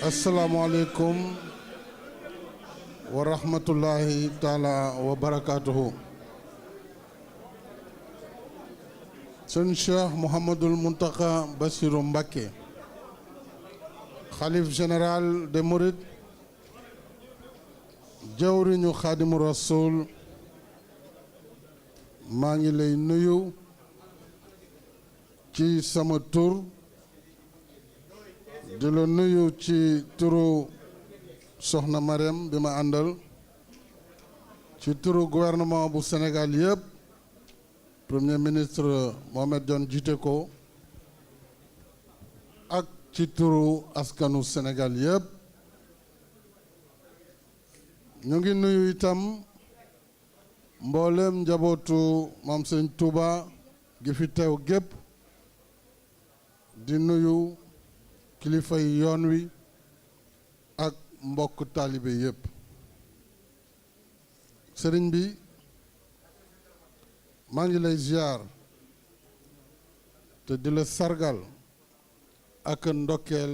Assalamualaikum warahmatullahi taala wabarakatuh. Sëñ Cheikh Mouhamadoul Mountakha Bassirou Mbacké, Khalif général des Mourides, jawriñu Khadimu Rasoul, maa ngi lay nuyu ci sama tur, di la nuyu ci turu Soxna Mariam bi ma àndal, ci turu gouvernement bu Sénégal yëpp, premier ministre Mohamed Dionne jiite ko, ak ci turu askanu Sénégal yëpp. ñu ngi nuyu itam mboolem njabootu Maam Sëñ Touba gi fi teew gépp, di nuyu kilifa yi yoon wi ak mbokk taalibe yépp. sëriñ bi maa ngi lay ziar te di la sargal ak ndokkeel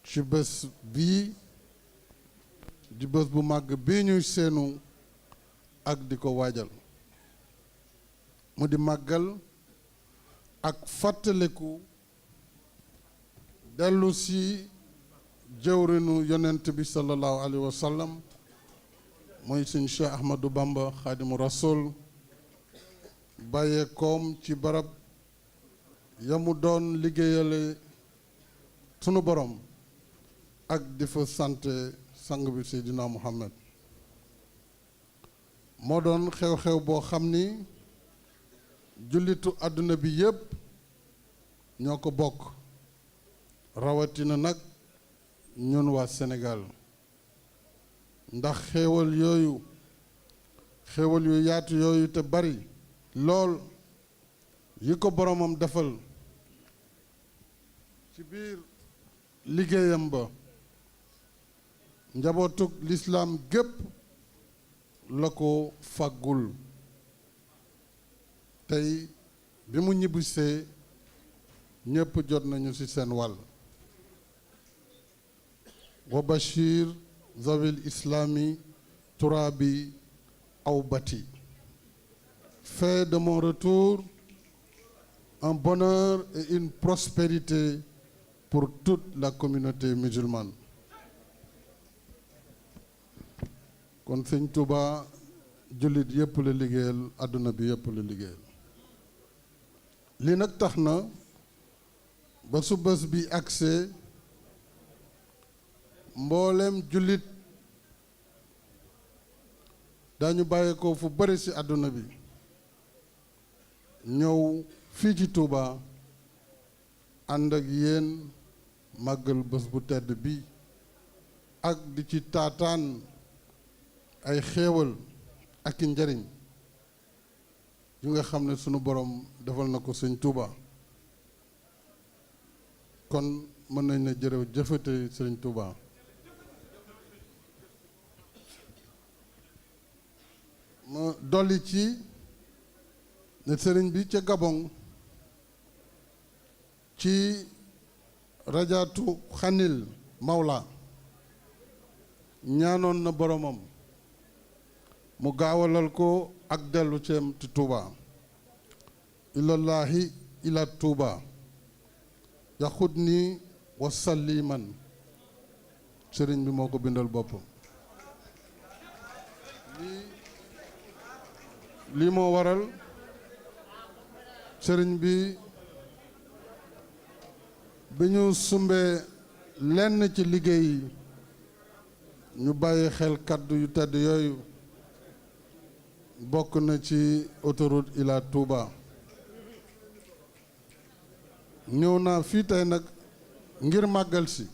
ci bés bii di bés bu màgg bii ñuy seenu ak di ko waajal, mu di màggal ak fàttaliku dellu si jëwrinu yonent bi sallallahu alayhi wa sallam mooy sëñ Cheikh Ahmadou Bamba Khadimu Rasoul, bàyyee koom ci barab yamu doon liggéeyale sunu borom ak di fa sant sang bi Seydina Muhammad moo doon xew-xew boo xam ni jullitu àdduna bi yépp ñoo ko bokk rawatina nag ñun waa Sénégal ndax xéewal yu yaatu yooyu te bari lool yi ko boromam defal ci biir liggéeyam ba njabootug lislaam gépp la ko fàggul tey bi mu ñibbisee ñépp jot nañu ci seen wàll wa bashir zawil islami turabi aw bati fait de mon retour un bonheur et une prospérité pour toute la communauté musulmane kon sëñ Touba jullit yépp la liggéeyal àdduna bi yépp la liggéeyal li nag tax na ba su bés bi agsee mbooleem jullit dañu bàyyi ko fu bari ci àdduna bi ñëw fii ci Touba ànd ak yéen màggal bés bu tedd bi ak di ci taataan ay xéewal ak i njariñ yu nga xam ne sunu borom defal na ko sëñ Touba kon mën nañ ne jërëw jëfate sëñ Touba ma dolli ci ne sëriñ bi ca Gabon ci rajaatu xanil Mawla ñaanoon na boromam mu gaawalal ko ak dellu ceem ci Touba ilallahi ila Touba yaxut ni wasalliman sëriñ bi moo ko bindal boppam lii moo waral sëriñ bi ñu sumbee lenn ci liggéey yi ñu bàyyi xel kàddu yu tedd yooyu bokk na ci autoroute Ila Touba ñëw naa fii tey nag ngir màggal si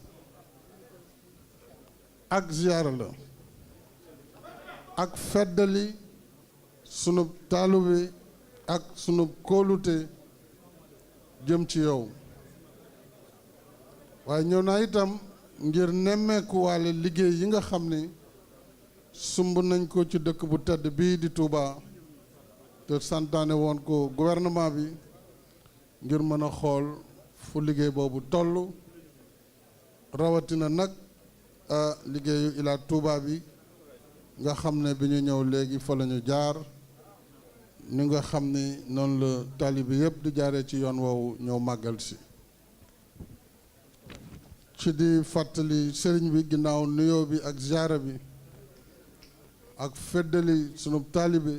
ak ziyaara la ak feddali sunub taalube ak sunub kóolute jëm ci yow waaye ñëw naa itam ngir nemmeekuwaale liggéey yi nga xam ni sumb nañ ko ci dëkk bu tedd bii di Touba te santaane woon ko gouvernement bi ngir mën a xool fu liggéey boobu toll rawatina nag liggéeyu Ila Touba bi nga xam ne bi ñu ñëw léegi fa la ñu jaar ni nga xam ni noonu la taalibe yépp di jaaree ci yoon woowu ñëw màggal si ci di fàttali sëriñ bi ginnaaw nuyoo bi ak ziyaara bi ak feddali sunu taalibe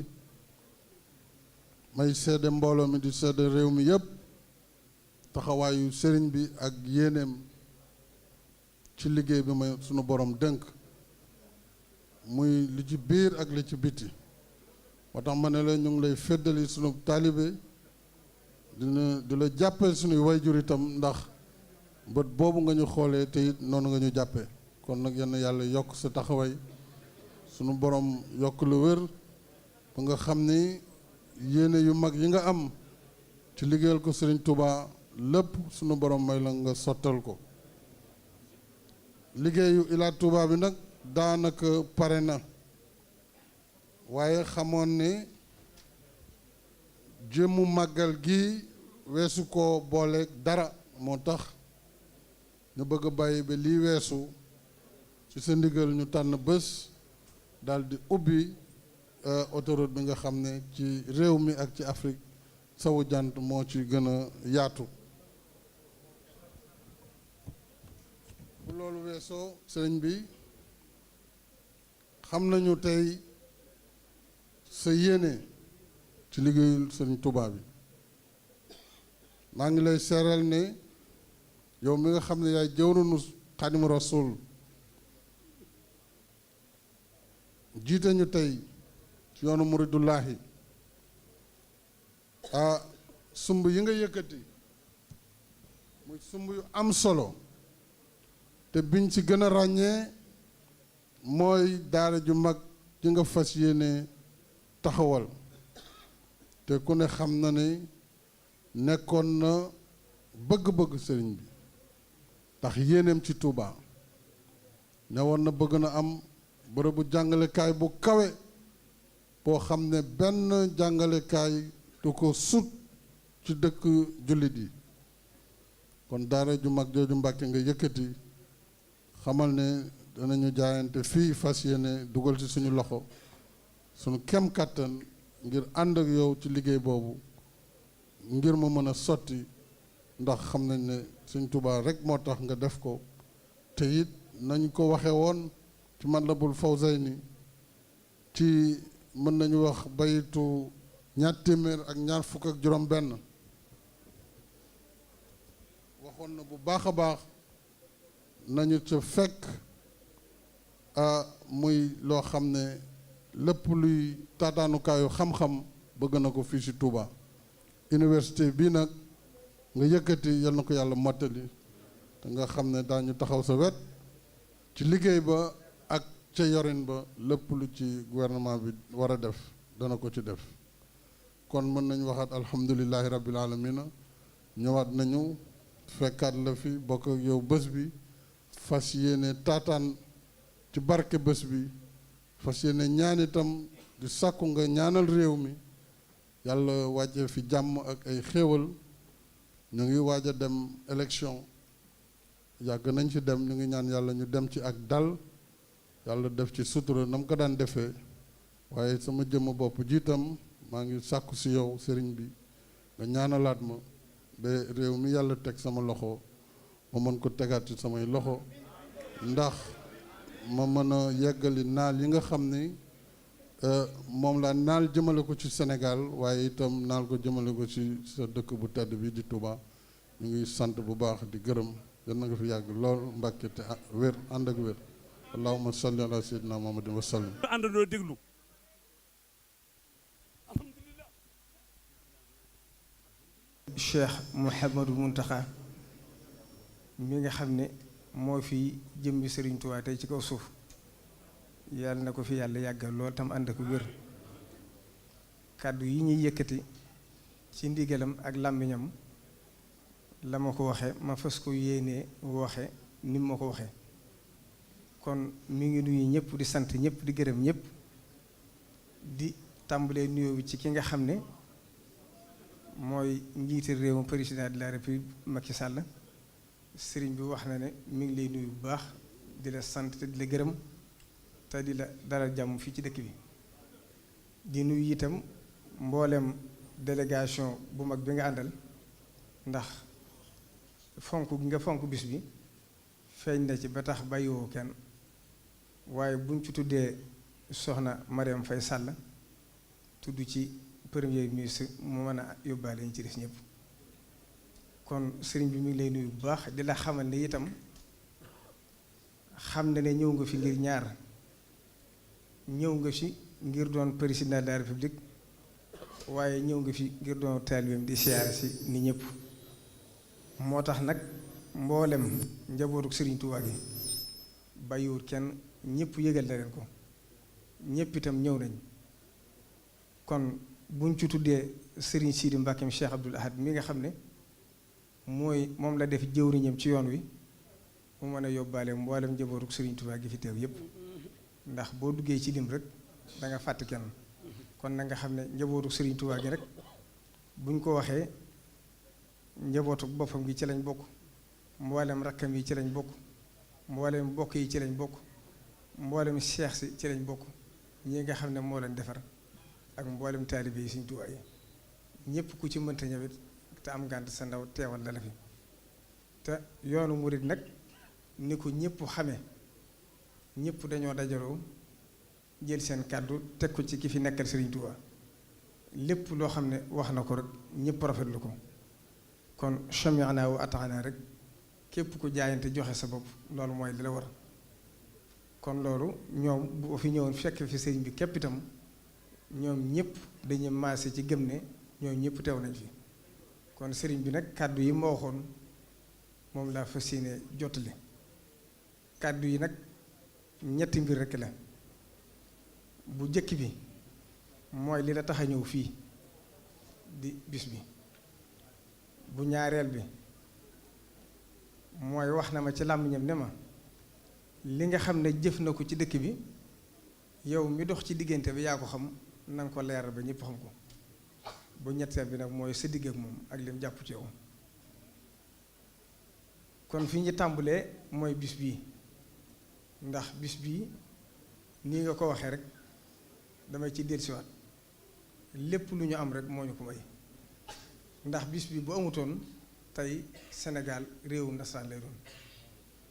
may seede mbooloo mi di seede réew mi yépp taxawaayu sëriñ bi ak yéeneem ci liggéey bi may sunu borom dënk muy li ci biir ak li ci biti moo tax ma ne la ñu ngi lay feddali sunu taalibe di la jàppee sunuy wayjur itam ndax bët boobu nga ñu xoolee te it noonu nga ñu jàppee kon nag yenn yàlla yokk sa taxawaay sunu borom yokk lu wér ba nga xam ni yéene yu mag yi nga am ci liggéeyal ko Serigne Touba lépp sunu borom may la nga sottal ko liggéeyu Ila Touba bi nag daanaka pare na waaye xamoon ne jëmmu màggal gi weesu ko booleeg dara moo tax ñu bëgg a bàyyi ba lii weesu ci sa ndigal ñu tànn bés daal di ubbi autoroute bi nga xam ne ci réew mi ak ci Afrique sowu jant moo ci gën a yaatu bu loolu weesoo sëriñ bi xam nañu tey sa yéene ci liggéeyul sëriñ Touba bi maa ngi lay seeral ne yow mi nga xam ne yaay jëwrinu Xaadimu Rasuul jiite ñu tey ci yoonu muridullaahi sumb yi nga yëkkati muy sumb yu am solo te biñ ci gën a ràññee mooy daara ju mag ji nga fas yéene taxawal te ku ne xam na ne nekkoon na bëgg-bëgg sëriñ bi ndax yéeneem ci Touba ne woon na bëgg na am bërëbu jàngalekaay bu kawe boo xam ne benn jàngalekaay du ko sut ci dëkk jullit yi kon daara ju mag jooju Mbàkke nga yëkkati xamal ne danañu jaayante fii fas yéene dugal ci suñu loxo suñu kem kàttan ngir ànd ak yow ci liggéey boobu ngir mu mën a sotti ndax xam nañ ne Sëñ Tuubaa rek moo tax nga def ko te it nañ ko waxe woon ci Matlabul Fawzayni ci mën nañu wax bayitu 225 waxoon na bu baax a baax nañu ca fekk muy loo xam ne lépp luy taataanukaayu xam-xam bëgg na ko fii ci Touba université bii nag nga yëkkati yal na ko yàlla mottali te nga xam ne daañu taxaw sa wet ci liggéey ba ak ca yorin ba lépp lu ci gouvernement bi war a def dana ko ci def kon mën nañu waxaat alhamdulillahi rabbil alamina ñëwaat nañu fekkaat la fi bokk ak yow bés bi fas yéene taataan ci barke bés bi fas yéene ñaan itam di sàkku nga ñaanal réew mi yàlla wàcce fi jàmm ak ay xéewal ñu ngi waaj a dem élection yàgg nañ ci dem ñu ngi ñaan yàlla ñu dem ci ak dal yàlla def ci sutura na mu ko daan defee waaye sama jëmm bopp jiitam maa ngi sàkku si yow sëriñ bi nga ñaanalaat ma ba réew mi yàlla teg sama loxo ma mën ko tegaat ci samay loxo ndax ma mën a yeggali naal yi nga xam ni moom laa naal jëmale ko ci Sénégal waaye itam naal ko jëmale ko ci sa dëkk bu tedd bi di Touba ñu ngi sant bu baax di gërëm yal na nga fi yàgg lool Mbàkke te wér ànd ak wér allahumma salli ala sayyidina muhammadin wa sallim àndandoo déglu Cheikh Mouhamadou Mountakha mi nga xam ne moo fi jëmbi Serigne Touba tey ci kaw suuf yàlla na ko fi yàlla yàggal lool tam ànd ak wér kàddu yi ñuy yëkkati ci ndigalam ak làmmiñam la ma ko waxe ma fas ko yéenee waxe ni ma ko waxe kon mi ngi nuyu ñëpp di sant ñëpp di gërëm ñëpp di tàmbalee nuyoo bi ci ki nga xam ne mooy njiite réew mi président de la république Macky Sall sëriñ bi wax na ne mi ngi lay nuyu bu baax di la sant te di la gërëm te di la dalal jàmm fii ci dëkk bi di nuyu itam mboolem délégation bu mag bi nga àndal ndax fonk gi nga fonk bis bi feeñ na ci ba tax bàyyiwoo kenn waaye buñ ci tuddee soxna Mariam Faye Sall tudd ci premier ministre mu mën a yóbbaale ñu ci des ñëpp kon sëriñ bi mi ngi lay nuyu bu baax di la xamal ne itam xam na ne ñëw nga fi ngir ñaar ñëw nga fi ngir doon président de la république waaye ñëw nga fi ngir doon taalibeem di siyaare si ni ñëpp moo tax nag mboolem njabootu sëriñ Tuubaa gi bàyyiwul kenn ñëpp yëgal na leen ko ñëpp itam ñëw nañ kon buñ ci tuddee sëriñ Sidi Mbàkkeem Cheikh Abdoul Ahad mi nga xam ne moom la def jëwriñam ci yoon wi mu mën a yóbbaale mboolem njabootu sëriñ Tuubaa gi fi teew yëpp ndax boo duggee ci lim rek da nga fàtte kenn kon na nga xam ne njabootu sëriñ Tuubaa gi rek buñ ko waxee njabootu boppam gi ci lañ bokk mboolem rakkam yi ci lañ bokk mboolem mbokk yi ci lañ bokk mboolem seex si ci lañ bokk ñi nga xam ne moo leen defar ak mboolem taalibe yi Sëriñ Tuubaa yi ñëpp ku ci mënta ñëwit te am ngànt sa ndaw teewal la fi te yoonu murit nag ni ko ñëpp xamee ñëpp dañoo dajaloo jël seen kàddu teg ko ci ki fi nekkal Sëriñ Tuubaa lépp loo xam ne wax na ko rek ñëpp rafetlu ko kon sami'na wa ata'na rek képp ku jaayante joxe sa bopp loolu mooy li la war. kon loolu ñoom bu fi ñëwoon fekk fi sëriñ bi képp itam ñoom ñëpp dañuy maase ci gëm ne ñoom ñëpp teew nañ fi. kon sëriñ bi nag kàddu yi ma waxoon moom laa fas yéene jottali. kàddu yi nag ñetti mbir rekk la. bu jëkk bi mooy li la tax a ñëw fii di bis bi. bu ñaareel bi mooy wax na ma ci làmmiñam ne ma li nga xam ne jëf na ko ci dëkk bi yow mi dox ci diggante bi yaa ko xam na nga ko leeral ba ñëpp xam ko. bu ñetteel bi nag mooy sa digg ak moom ak lim jàpp ci yow. kon fi ñu tàmbalee mooy bis bii ndax bis bii nii nga ko waxee rek damay ci dellusiwaat lépp lu ñu am rek moo ñu ko may. ndax bis bi bu amutoon tey Sénégal réewum nasaraan lay doon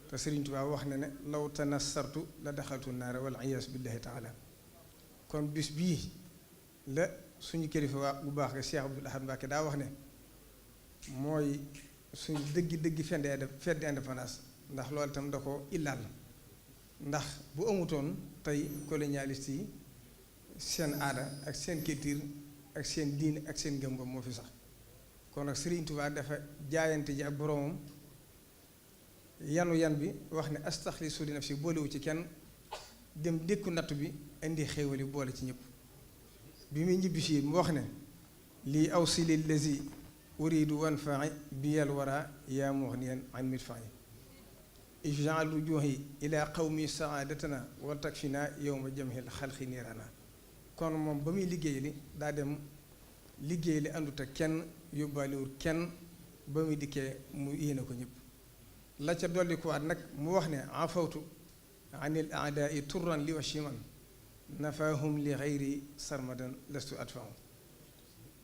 te Sëriñ Tuubaa wax na ne law tanassartu la daxaltu naara wal iyaas billahi taala. kon bis bii la suñu kilifa waa bu baax nga Cheikh Abdoul Ahad Mbacké daa wax ne mooy suñu dëggi fête d'indépendance ndax loolu itam da ko illaal. ndax bu amutoon tey colonialiste yi seen aada ak seen culture ak seen diine ak seen gëm moo fi sax. kon nag Sëriñ Tuubaa dafa jaayante ji ak boroomam yan bi wax ne astaxlisu li nafsi boolewu ci kenn dem dékku nattu bi indi xéewali boole ci ñëpp. bi muy ñibbi fii mu wax ne lii awsili lazi uridu wanfai biyal wara yaa mughniyan an midfai ij'al wujuhi ila qawmi saadatana wa takfina yawma jamhil xalqi niirana. kon moom ba muy liggéey li daa dem liggéey li àndut ak kenn yóbbaalewul kenn ba muy dikkee mu yéene ko ñëpp. la ca dolli ko waat nag mu wax ne afawtu anil aadaai turran li washiman nafaahum li xayri sarmadan lastu adfau.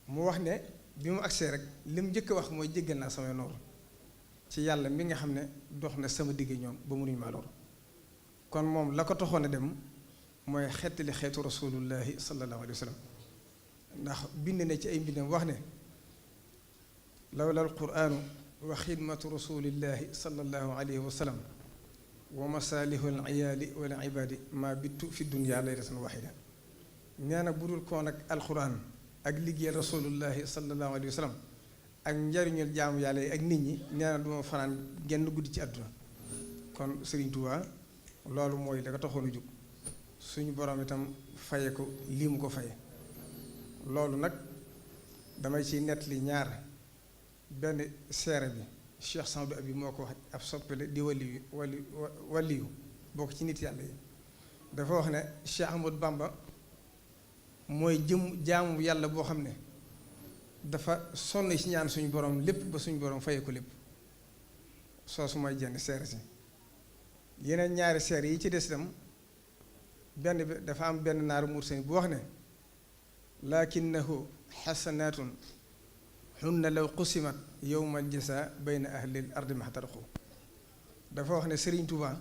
mu wax ne bi mu agsee rek li mu njëkk a wax mooy jéggal naa samay noor ci yàlla mi nga xam ne dox na sama digg ñoom ba mënuñu maa lor. kon moom la ko taxoon a dem mooy xettali xeetu rasulullahi sallallahu alayhi wa sallam. ndax bind na ci ay mbindam wax ne lawla alquraanu wa xidmatu rasulillahi sallallahu alayhi wa sallam wa masaalihu aliyaali wal ibaadi ma bittu fi dunya laylatan waxida. nee na bu dul koon ak alquran ak liggéeyal rasulullahi sallallahu alayhi wa sallam ak njariñul jaamu yàlla yi ak nit ñi nee na duma fanaan genn guddi ci àdduna. kon Sëriñ Tuubaa loolu mooy la ko taxoon a jóg. suñu borom itam faye ko lii mu ko faye. loolu nag damay ciy nettali ñaar. benn seere bi Cheikh Samadou Abi moo ko wax ab soppale di waliyu bokk ci nit yàlla yi. dafa wax ne Cheikh Ahmadou Bamba mooy jaamu yàlla boo xam ne dafa sonn ci ñaan suñu borom lépp ba suñu borom faye ko lépp. soosu mooy jenn seere si. yeneen ñaari seere yi ci des itam benn bi dafa am benn naaru mursani bu wax ne lakinnahu xasanaatun hunna law qusimat yowmal jasa bayna ahlil ardi maxtaraqu. dafa wax ne Sëriñ Tuubaa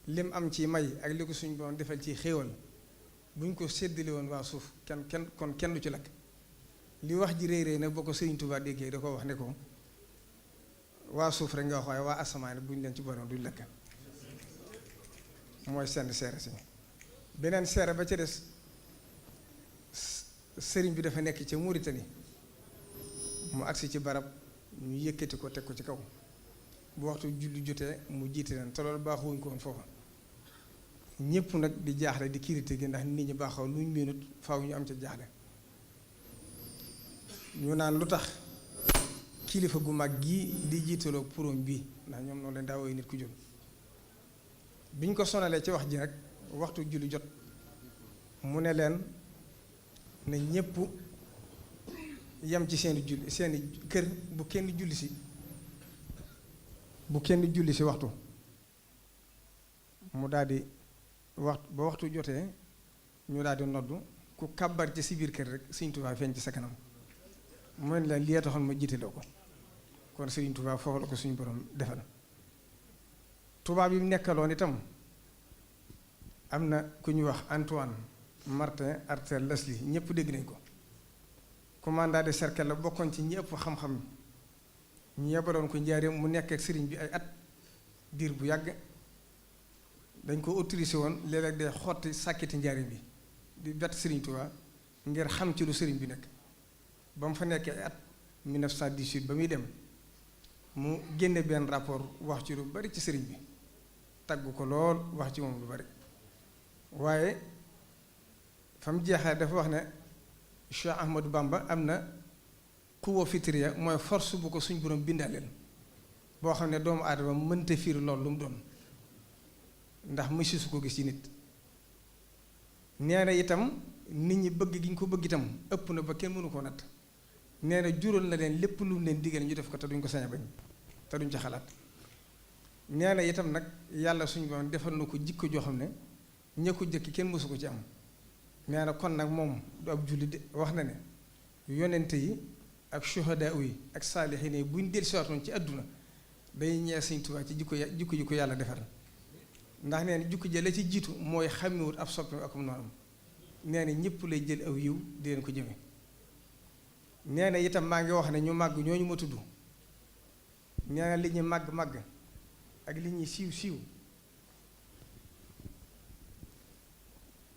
lim am ci may ak li ko suñu borom defal ci xéewal buñ ko séddale woon waa suuf kenn du ci lakk. li wax ji réy réy nag boo ko Sëriñ Tuubaa déggee da ko wax ne ko waa suuf rek nga wax waaye waa asamaan buñ leen ci borom duñ lakk. mooy seen seere si. beneen seere ba ca des sëriñ bi dafa nekk ca Mauritanie mu agsi ci barab ñu yëkkati ko teg ko ci kaw bu waxtu julli jotee mu jiite leen te loolu baaxuwuñ ko woon foofa. ñépp nag di jaaxle di kirité gi ndax nit ñi baaxoo luñ minute faaw ñu am ca jaaxle. ñu naan lu tax kilifa gu mag gii di jiitaloo puróom bii ndax ñoom noonu leen daa woy nit ku jóg. biñ ko sonalee ci wax ji nag waxtu julli jot mu ne leen ne ñépp yam ci seeni julli seeni kër bu kenn julli si waxtu. mu daldi waxtu ba waxtu jotee ñu daldi noddu ku kàbbar ci si biir kër rek Sëriñ Tuubaa feeñ ci sa kanam. mu ne leen li taxoon ma jiitaloo ko. kon Sëriñ Tuubaa foofu la ko suñu borom defal. tubaab yi mu nekkaloon itam am na ku ñuy wax Antoine Martin Arthur Leslie ñëpp dégg nañ ko. commandant de cercle la bokkoon ci ñi ëpp xam-xam ñu yebaloon ko njaareem mu nekk ak sëriñ bi ay at diir bu yàgg. dañ ko autorisé woon léeg-léeg day xotti sàkkiti njaareem bi di bett sëriñ Tuubaa ngir xam ci lu sëriñ bi nekk. ba mu fa nekkee ay at 1918 ba muy dem mu génne benn rapport wax ci lu bari ci sëriñ bi tagg ko lool wax ci moom lu bari waaye fa mu jeexee dafa wax ne Cheikh Ahmadou Bamba am na quwwa fitriya mooy force bu ko suñ borom bindaaleen boo xam ne doomu aadama mënta fiir lool lu mu doon ndax mësi su ko gis ci nit. nee na itam nit ñi bëgg gi ñu ko bëgg itam ëpp na ba kenn mënu koo natt. nee na jural na leen lépp lu mu leen digal ñu def ko te duñ ko sañ a bañ te duñ ca xalaat. nee na itam nag yàlla suñu borom defal na ko jikko joo xam ne ña ko jëkk kenn mësu ko ci am. nee na kon nag moom du ab jullit wax na ne yonente yi ak shuhadaa yi ak saalihiin yi buñ dellusiwaatoon ci àdduna day ñee Sëñ Tuubaa ci jikko ji ko yàlla defal. ndax nee na jikko ji la ci jiitu mooy xàmmewut ab soppeem ak noonam. nee na ñëpp lay jël aw yiw di leen ko jëme. nee na itam maa ngi wax ne ñu màgg ñooñu ma tudd. nee na li ñu màgg ak li ñuy siiw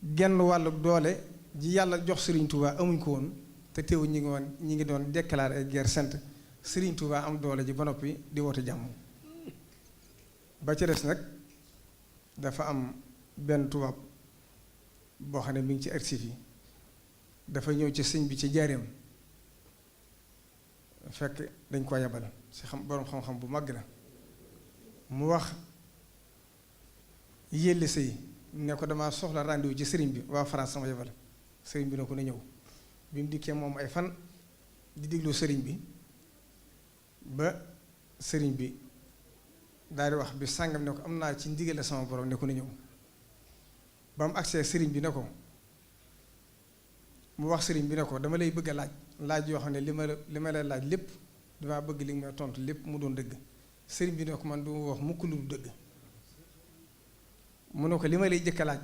genn wàllu doole ji yàlla jox Serigne Touba amuñ ko woon te teewu ñi ngi doon déclarer ay guerre sainte Serigne Touba am doole ji ba noppi di woote jàmm. ba ca des nag dafa am benn tubaab boo xam ne mi ngi ci archive yi dafa ñëw ci sëñ bi ci jaareem fekk dañ ko yebal ci boroom xam-xam bu màgg la mu wax yélle sëy ne ko damaa soxla rendez-vous ci sëriñ bi waa France sama yebal sëriñ bi ne ko na ñëw bi mu dikkee moom ay fan di diglu sëriñ bi ba sëriñ bi daal di wax bi sàngam ne ko am naa ci ndigal sama borom ne ko na ñëw ba mu agsee sëriñ bi ne ko mu wax sëriñ bi ne ko dama lay bëgg a laaj yoo xam ne li ma la laaj lépp damaa bëgg li nga may tontu lépp mu doon dëgg. sëriñ bi ne ko man du wax mukk lu dëgg mu ne ko li ma lay jëkk a laaj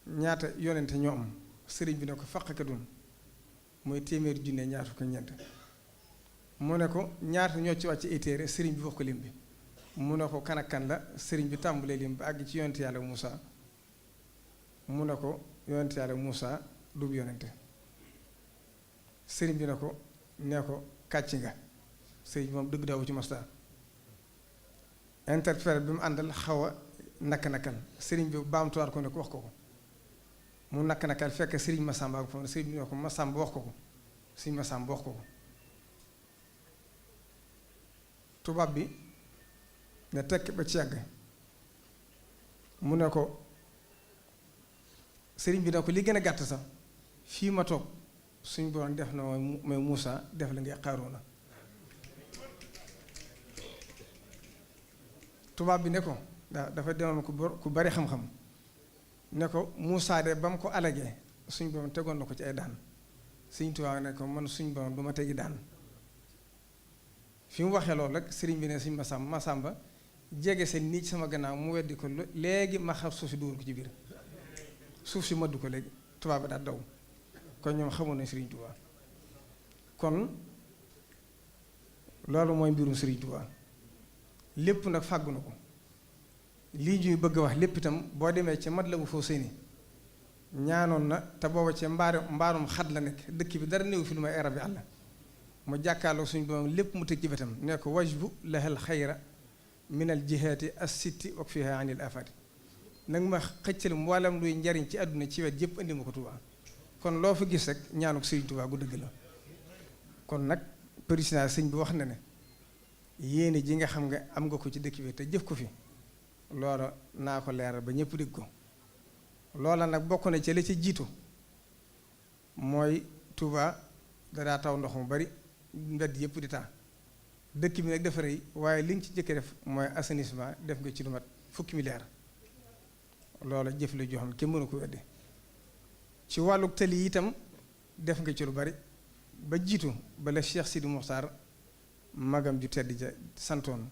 ñaata yonente ñoo am sëriñ bi ne ko faqakadun mooy téeméeri junne ñaar fukk ak ñeent mu ne ko ñaata ñoo ci wàcc ay téere sëriñ bi wax ko lim bi mu ne ko kan ak kan la sëriñ bi tàmbalee lim ba àgg ci yonente yàlla Muusa mu ne ko yonente yàlla Muusa du yonente sëriñ bi ne ko nee ko kàcc nga sëriñ bi moom dëgg daawu ci masta interprète bi mu àndal xaw a nakk-nakkal sëriñ bi baamtuwaat ko ne ko wax ko mu nakk-nakkal fekk sëriñ Masamba ak foofu sëriñ bi ne ko Masamba wax ko sëriñ Masamba wax ko tubaab bi ne tekk ba ci yàgg mu ne ko sëriñ bi ne ko li gën a gàtt sax fii ma toog suñ borom def na mooy Muusa def la ngay Xaaruuna tubaab bi ne ko dafa demoon ku bari xam-xam ne ko Muusa de ba mu ko alagee suñ borom tegoon na ko ci ay daan suñ tubaab ne ko man suñ borom du ma tegi daan fi mu waxee loolu rek sëriñ bi ne suñ Masamba jege seen nii ci sama gannaaw mu weddi ko léegi ma xam suuf si dugal ko ci biir suuf si maddu ko léegi tubaab bi daal daw kon ñoom xamoon nañ sëriñ Tuubaa kon loolu mooy mbirum sëriñ Tuubaa lépp nag fàggu na ko lii ñuy bëgg a wax lépp itam boo demee ca Matlaboul Fawzayni ñaanoon na te booba ca mbaarum xat la nekk dëkk bi dara néew fi lu may arab bi àll mu jàkkaarloo suñu borom lépp mu tëj ci wetam ne ko wajbu lahal xayra minal jihaati as-sitti wak fiha anil afati nag ma xëccal mboolem luy njariñ ci àdduna ci wet yëpp indi ma ko Tuubaa kon loo fa gis rek ñaanuk sëriñ Tuubaa gu dëgg la kon nag président sëñ bi wax na ne yéene ji nga xam nga am nga ko ci dëkk bi te jëf ko fi loola naa ko leeral ba ñëpp dégg ko loola nag bokk na ci la ci jiitu mooy Tuubaa dadaa taw ndox mu bari mbedd yëpp di taa dëkk bi nag dafa rëy waaye li nga ci jëkk def mooy assainissement def nga ci lu mat fukki milliards loola jëf la joo xam ne kenn mënu ko weddi ci wàllu tali yi itam def nga ci lu bari ba jiitu ba la Cheikh Sidi Mokhtar magam ju tedd ja santoon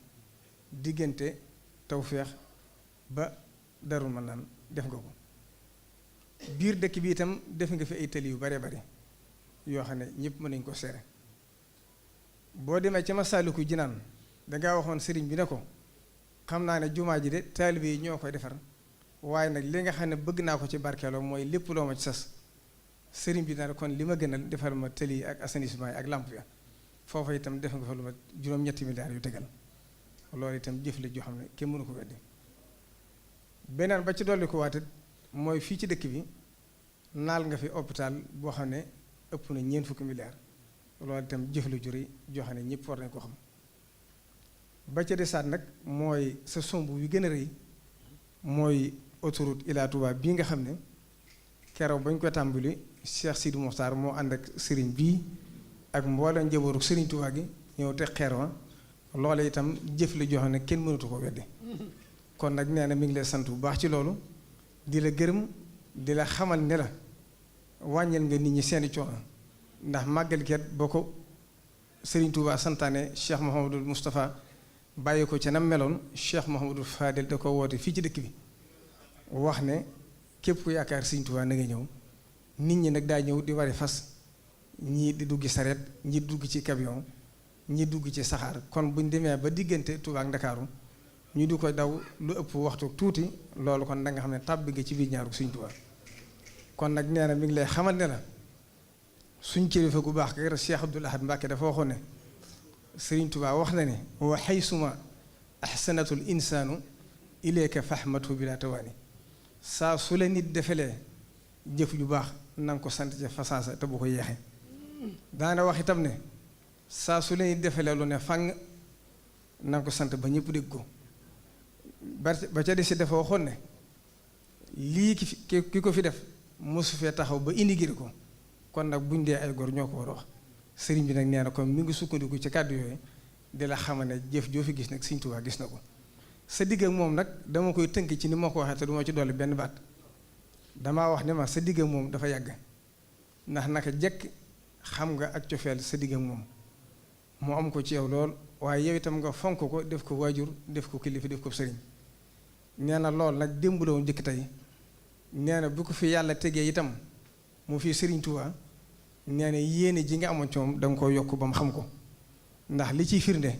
diggante Tawfeex ba Darou Manaan def nga ko biir dëkk bi itam def nga fi ay tali yu bare bari yoo xam ne ñëpp mën nañ ko seere boo demee ca Masaalikul Jinaan dangaa waxoon sëriñ bi ne ko xam naa ne jumaa ji de taalibe yi ñoo koy defar waaye nag li nga xam ne bëgg naa ko ci barkeeloo mooy lépp loo ma ci sas sëriñ bi na kon li ma gënal defal ma tëli yi ak assainissement yi ak lamp ya foofa itam def nga fa lu ma juróom-ñetti milliards yu tegal loolu itam jëf la joo xam ne kenn mënu ko weddi beneen ba ci dolli ko waatit mooy fii ci dëkk bi naal nga fi hôpital boo xam ne ëpp na 40 milliards loolu itam jëf la juri joo xam ne ñëpp war nañ ko xam ba ca desaat nag mooy sa somb wi gën a rëy mooy autoroute Ila Touba bii nga xam ne keroog bañ ko tàmbali Cheikh Sidi Mokhtar moo ànd ak sëriñ bii ak mboolem njabootu sëriñ Touba gi ñëw te xeer wa loole itam jëf la joo xam ne kenn mënatu ko weddi kon nag nee na mi ngi lay sant bu baax ci loolu di la gërëm di la xamal ne la wàññil nga nit ñi seeni coono ndax màggal ket boo ko sëriñ Touba santaane Cheikh Mouhamadul Moustapha bàyyi ko ca nam meloon Cheikh Mouhamadul Fadel da ko woote fii ci dëkk bi wax ne képp ku yaakaar sëriñ Touba na nga ñëw nit ñi nag daa ñëw di wari fas ñii di dugg sareet ñi dugg ci camion ñi dugg ci saxaar kon buñ demee ba diggante Touba ak Ndakaaru ñu di ko daw lu ëpp waxtu tuuti loolu kon da nga xam ne tàbbi nga ci biir ñaaru Sëriñ Touba kon nag nee na mi ngi lay xamal ne la suñ kilifa gu baax ka Cheikh Abdoul Ahad Mbacké dafa waxoon ne Sëriñ Touba wax na ne wa xaysuma ahsanatul insaanu ilayka fahmatu bila tawaani saa su la nit defelee jëf ju baax na nga ko sant ca fasaasa te bu ko yeexee daana wax itam ne saa su la nit defelee lu ne fang na nga ko sant ba ñëpp dégg ko ba ca desi dafa waxoon ne lii ki ko fi def mosu fee taxaw ba indi giri ko kon nag buñ dee ay góor ñoo ko war a wax sëriñ bi nag nee na kon mi ngi sukkandiku ci kàddu yooyu di la xamal ne jëf joo fi gis nag Sëriñ Tuubaa gis na ko sa digg ak moom nag dama koy tënk ci ni ma ko waxee te du ma ci dolli benn baat damaa wax ne ma sa digg ak moom dafa yàgg ndax naka jekk xam nga ak cofeel sa digg ak moom mu am ko ci yow lool waaye yow itam nga fonk ko def ko waajur def ko kilifa def ko sëriñ nee na lool nag démb la woon njëkk tey nee na bu ko fi yàlla tegee itam mu fi Sëriñ Tuubaa nee na yéene ji nga amoon ci moom da nga ko yokk ba mu xam ko ndax li ciy firnde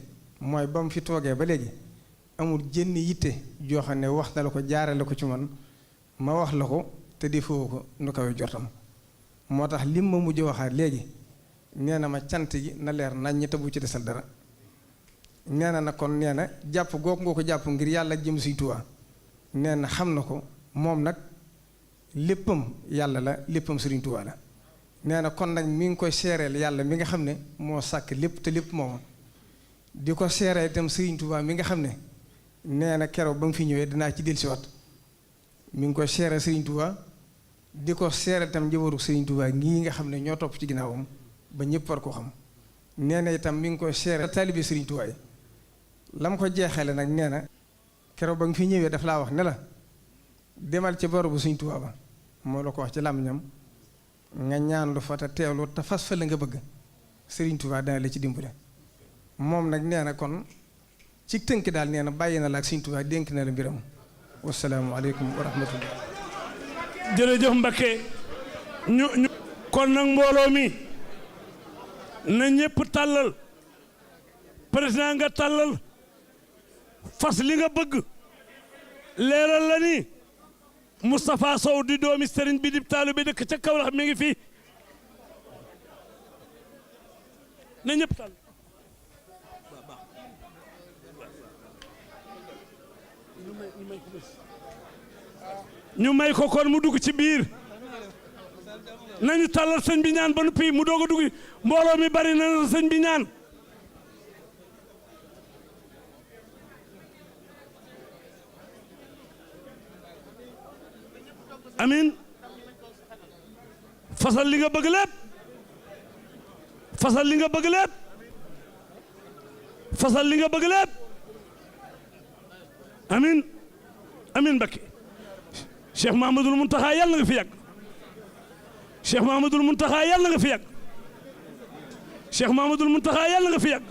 mooy ba mu fi toogee ba léegi amul jënn yitte joo xam ne wax na la ko jaarale ko ci man ma wax la ko te defoo ko nu kawe jortam moo tax lim ma mujj waxaat léegi nee na ma cant gi na leer nañ te bu ci desal dara nee na nag kon nee na jàpp googu nga ko jàpp ngir yàlla jëm Sëriñ Tuubaa nee na xam na ko moom nag léppam yàlla la léppam Sëriñ Tuubaa la nee na kon nag mi ngi koy seereel yàlla mi nga xam ne moo sàkk lépp te lépp mooma di ko seereel itam Sëriñ Tuubaa mi nga xam ne nee na keroog ba mu fi ñëwee dinaa ci dellusiwaat mi ngi koy seereel Sëriñ Tuubaa di ko seereel itam njabootu Sëriñ Tuubaa ngii nga xam ne ñoo topp ci ginnaawam ba ñëpp war ko xam nee na itam mi ngi koy seereel taalibe Sëriñ Tuubaa yi la mu ko jeexale nag nee na keroog ba nga fi ñëwee daf laa wax ne la demal ca borobu Sëriñ Tuubaa ba moo la ko wax ci làmmiñam nga ñaan lu fa te teewlu te fas fa la nga bëgg Sëriñ Tuubaa dana la ci dimbale moom nag nee na kon ci tënk daal nee na bàyyi na la ak Sëriñ Tuubaa dénk na la mbiram wasalaamu aleykum wa rahmatullah. jërëjëf Mbakke ñu kon nag mbooloo mi na ñépp tàllal président nga tàllal fas li nga bëgg leeral la ni Moustapha Sow di doomi sëriñ bi di taalibe dëkk ca Kawlax mi ngi fii na ñëpp tàll ñu may ko kon mu dugg ci biir nañu tàllal sëñ bi ñaan ba noppi mu doog a dugg mbooloo mi bari na sëñ bi ñaan amin fasal li nga bëgg lépp fasal li nga bëgg lépp fasal li nga bëgg lépp amin amin Mbakke Cheikh Mahamadul Muntaxa yàlla nga fi yàgg Cheikh Mahamadul Muntaxa yàlla nga fi yàgg Cheikh Mahamadul Muntaxa yàlla nga fi yàgg